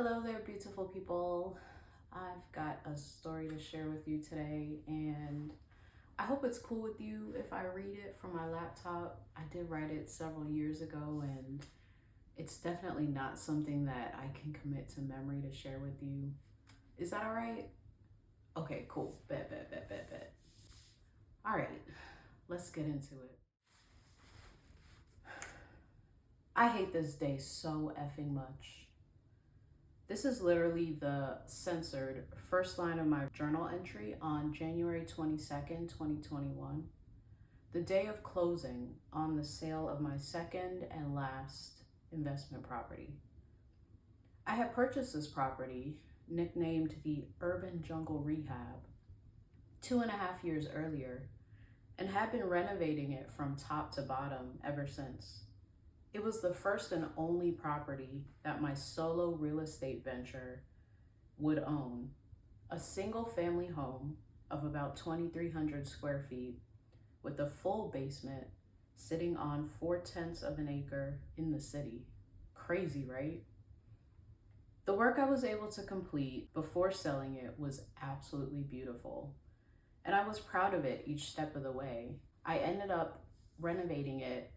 Hello there, beautiful people. I've got a story to share with you today, and I hope it's cool with you if I read it from my laptop. I did write it several years ago, and it's definitely not something that I can commit to memory to share with you. Is that all right? Okay, cool. Bet. All right, let's get into it. I hate this day so effing much. This is literally the censored first line of my journal entry on January 22nd, 2021, the day of closing on the sale of my second and last investment property. I had purchased this property, nicknamed the Urban Jungle Rehab, 2.5 years earlier, and had been renovating it from top to bottom ever since. It was the first and only property that my solo real estate venture would own, a single family home of about 2,300 square feet with a full basement sitting on 4/10 of an acre in the city. Crazy, right? The work I was able to complete before selling it was absolutely beautiful, and I was proud of it each step of the way. I ended up renovating it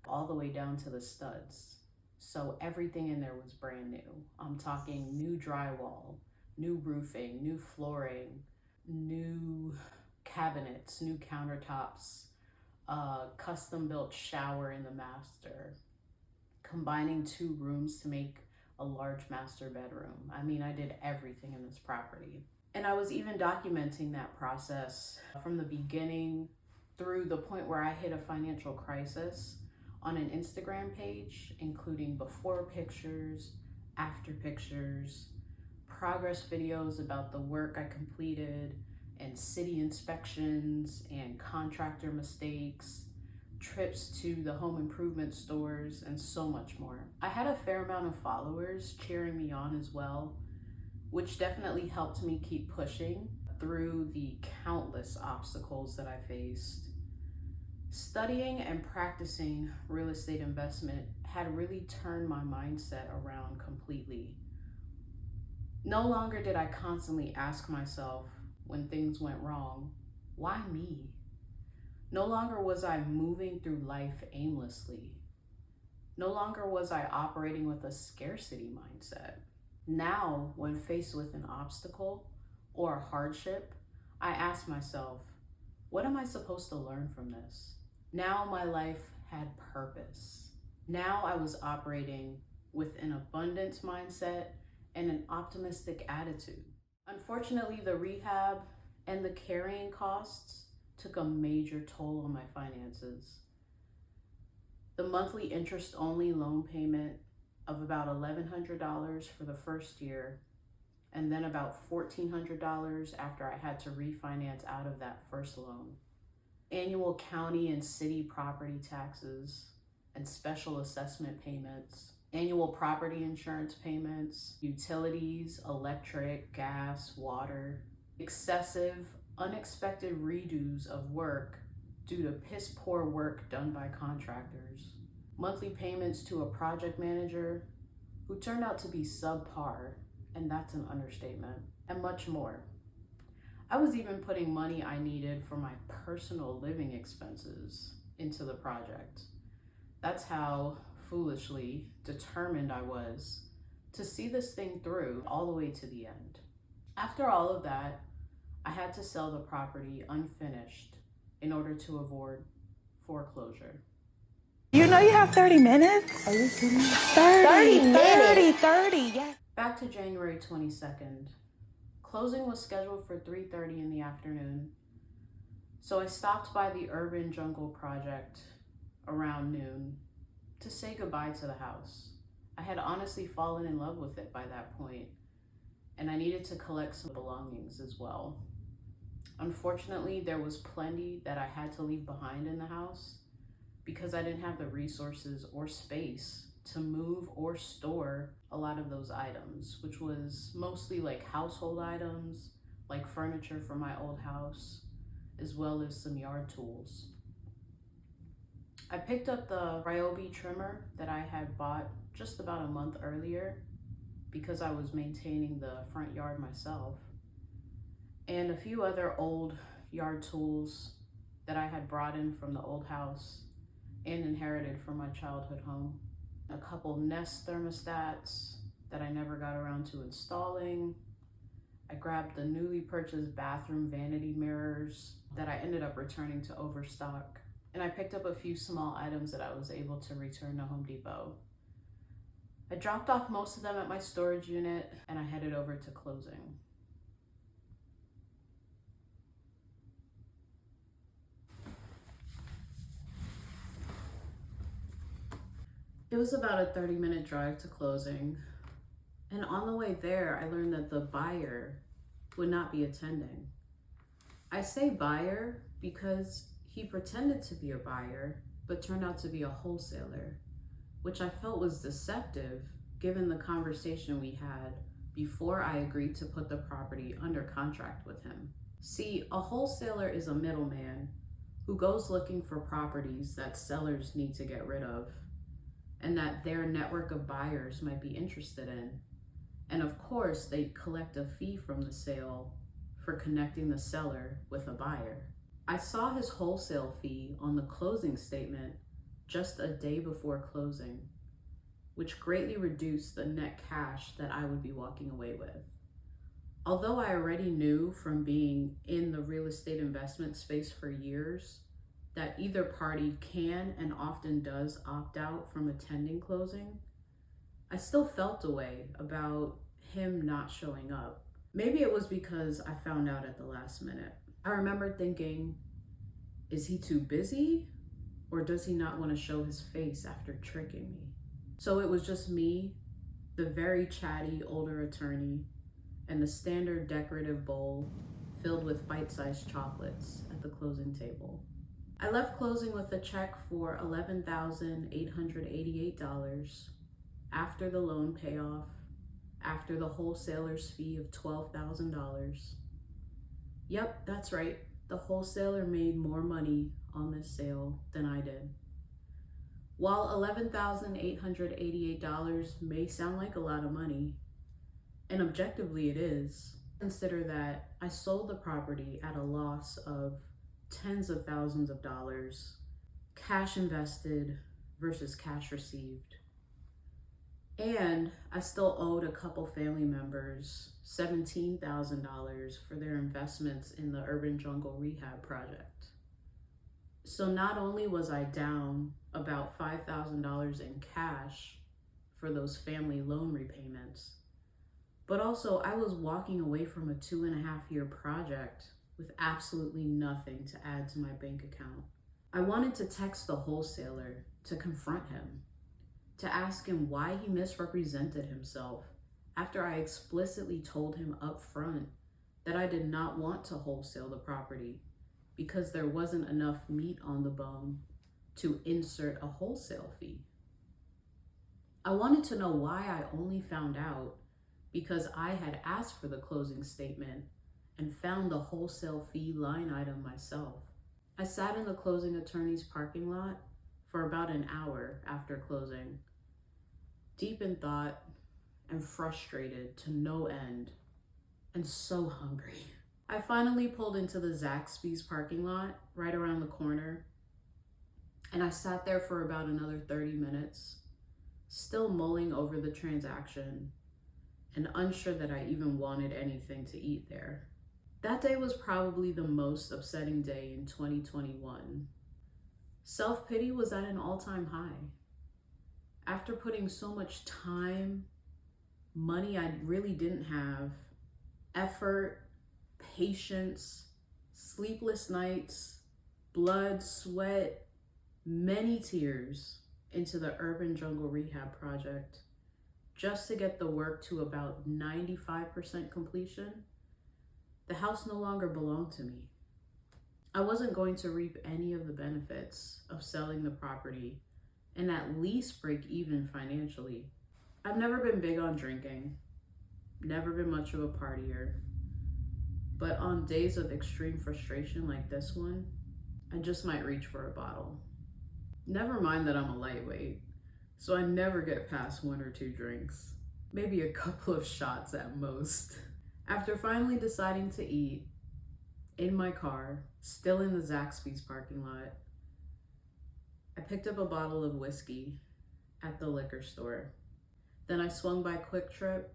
all the way down to the studs. So everything in there was brand new. I'm talking new drywall, new roofing, new flooring, new cabinets, new countertops, custom built shower in the master, combining 2 rooms to make a large master bedroom. I mean, I did everything in this property. And I was even documenting that process from the beginning through the point where I hit a financial crisis on an Instagram page, including before pictures, after pictures, progress videos about the work I completed, and city inspections and contractor mistakes, trips to the home improvement stores, and so much more. I had a fair amount of followers cheering me on as well, which definitely helped me keep pushing through the countless obstacles that I faced. Studying and practicing real estate investment had really turned my mindset around completely. No longer did I constantly ask myself when things went wrong, why me? No longer was I moving through life aimlessly. No longer was I operating with a scarcity mindset. Now, when faced with an obstacle or a hardship, I ask myself, what am I supposed to learn from this? Now my life had purpose. Now I was operating with an abundance mindset and an optimistic attitude. Unfortunately, the rehab and the carrying costs took a major toll on my finances. The monthly interest-only loan payment of about $1,100 for the first year, and then about $1,400 after I had to refinance out of that first loan. Annual county and city property taxes and special assessment payments, annual property insurance payments, utilities, electric, gas, water, excessive, unexpected redos of work due to piss poor work done by contractors, monthly payments to a project manager who turned out to be subpar, and that's an understatement, and much more. I was even putting money I needed for my personal living expenses into the project. That's how foolishly determined I was to see this thing through all the way to the end. After all of that, I had to sell the property unfinished in order to avoid foreclosure. You know you have 30 minutes? Are you kidding me? 30, yes. Back to January 22nd. Closing was scheduled for 3:30 in the afternoon, so I stopped by the Urban Jungle project around noon to say goodbye to the house. I had honestly fallen in love with it by that point, and I needed to collect some belongings as well. Unfortunately, there was plenty that I had to leave behind in the house because I didn't have the resources or space to move or store a lot of those items, which was mostly like household items, like furniture from my old house, as well as some yard tools. I picked up the Ryobi trimmer that I had bought just about a month earlier, because I was maintaining the front yard myself, and a few other old yard tools that I had brought in from the old house and inherited from my childhood home. A couple Nest thermostats that I never got around to installing. I grabbed the newly purchased bathroom vanity mirrors that I ended up returning to overstock. And I picked up a few small items that I was able to return to Home Depot. I dropped off most of them at my storage unit and I headed over to closing. It was about a 30-minute drive to closing. And on the way there, I learned that the buyer would not be attending. I say buyer because he pretended to be a buyer, but turned out to be a wholesaler, which I felt was deceptive given the conversation we had before I agreed to put the property under contract with him. See, a wholesaler is a middleman who goes looking for properties that sellers need to get rid of and that their network of buyers might be interested in. And of course, they collect a fee from the sale for connecting the seller with a buyer. I saw his wholesale fee on the closing statement just a day before closing, which greatly reduced the net cash that I would be walking away with. Although I already knew from being in the real estate investment space for years that either party can and often does opt out from attending closing, I still felt a way about him not showing up. Maybe it was because I found out at the last minute. I remember thinking, is he too busy? Or does he not want to show his face after tricking me? So it was just me, the very chatty older attorney, and the standard decorative bowl filled with bite-sized chocolates at the closing table. I left closing with a check for $11,888 after the loan payoff, after the wholesaler's fee of $12,000. Yep, that's right. The wholesaler made more money on this sale than I did. While $11,888 may sound like a lot of money, and objectively it is, consider that I sold the property at a loss of tens of thousands of dollars, cash invested versus cash received. And I still owed a couple family members $17,000 for their investments in the Urban Jungle Rehab project. So not only was I down about $5,000 in cash for those family loan repayments, but also I was walking away from a 2.5-year project with absolutely nothing to add to my bank account. I wanted to text the wholesaler to confront him, to ask him why he misrepresented himself after I explicitly told him up front that I did not want to wholesale the property because there wasn't enough meat on the bone to insert a wholesale fee. I wanted to know why I only found out because I had asked for the closing statement and found the wholesale fee line item myself. I sat in the closing attorney's parking lot for about an hour after closing, deep in thought and frustrated to no end, and so hungry. I finally pulled into the Zaxby's parking lot right around the corner, and I sat there for about another 30 minutes, still mulling over the transaction and unsure that I even wanted anything to eat there. That day was probably the most upsetting day in 2021. Self-pity was at an all-time high. After putting so much time, money I really didn't have, effort, patience, sleepless nights, blood, sweat, many tears into the Urban Jungle Rehab project, just to get the work to about 95% completion, the house no longer belonged to me. I wasn't going to reap any of the benefits of selling the property and at least break even financially. I've never been big on drinking, never been much of a partier, but on days of extreme frustration like this one, I just might reach for a bottle. Never mind that I'm a lightweight, so I never get past 1 or 2 drinks. maybe a couple of shots at most. After finally deciding to eat in my car, still in the Zaxby's parking lot, I picked up a bottle of whiskey at the liquor store. Then I swung by Quick Trip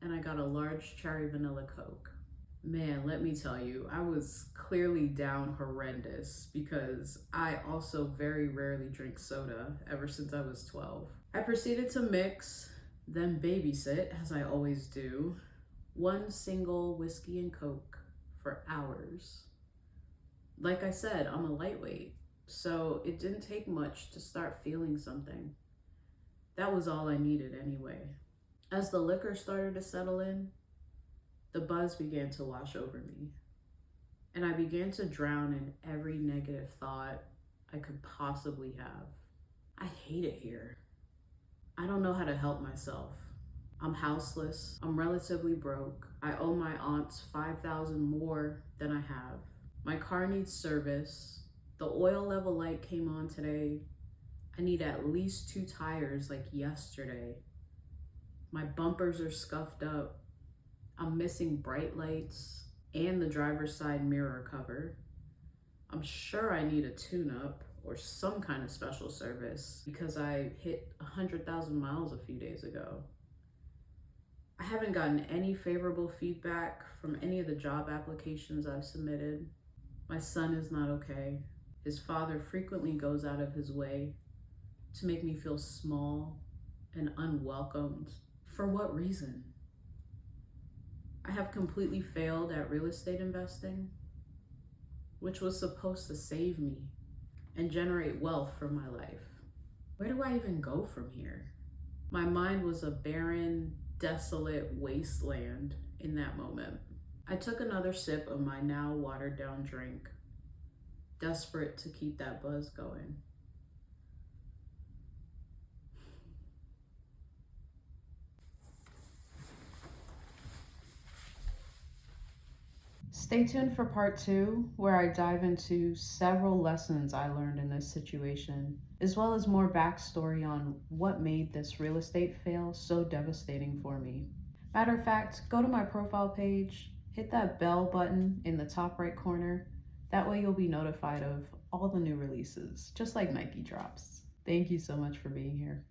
and I got a large cherry vanilla Coke. Man, let me tell you, I was clearly down horrendous because I also very rarely drink soda ever since I was 12. I proceeded to mix, then babysit, as I always do, one single whiskey and Coke for hours. Like I said, I'm a lightweight, so it didn't take much to start feeling something. That was all I needed anyway. As the liquor started to settle in, the buzz began to wash over me, and I began to drown in every negative thought I could possibly have. I hate it here. I don't know how to help myself. I'm houseless. I'm relatively broke. I owe my aunts $5,000 more than I have. My car needs service. The oil level light came on today. I need at least 2 tires like yesterday. My bumpers are scuffed up. I'm missing bright lights and the driver's side mirror cover. I'm sure I need a tune-up or some kind of special service because I hit 100,000 miles a few days ago. I haven't gotten any favorable feedback from any of the job applications I've submitted. My son is not okay. His father frequently goes out of his way to make me feel small and unwelcomed. For what reason? I have completely failed at real estate investing, which was supposed to save me and generate wealth for my life. Where do I even go from here? My mind was a barren, desolate wasteland in that moment. I took another sip of my now watered down drink, desperate to keep that buzz going. Stay tuned for part 2, where I dive into several lessons I learned in this situation, as well as more backstory on what made this real estate fail so devastating for me. Matter of fact, go to my profile page, hit that bell button in the top right corner. That way you'll be notified of all the new releases, just like Nike drops. Thank you so much for being here.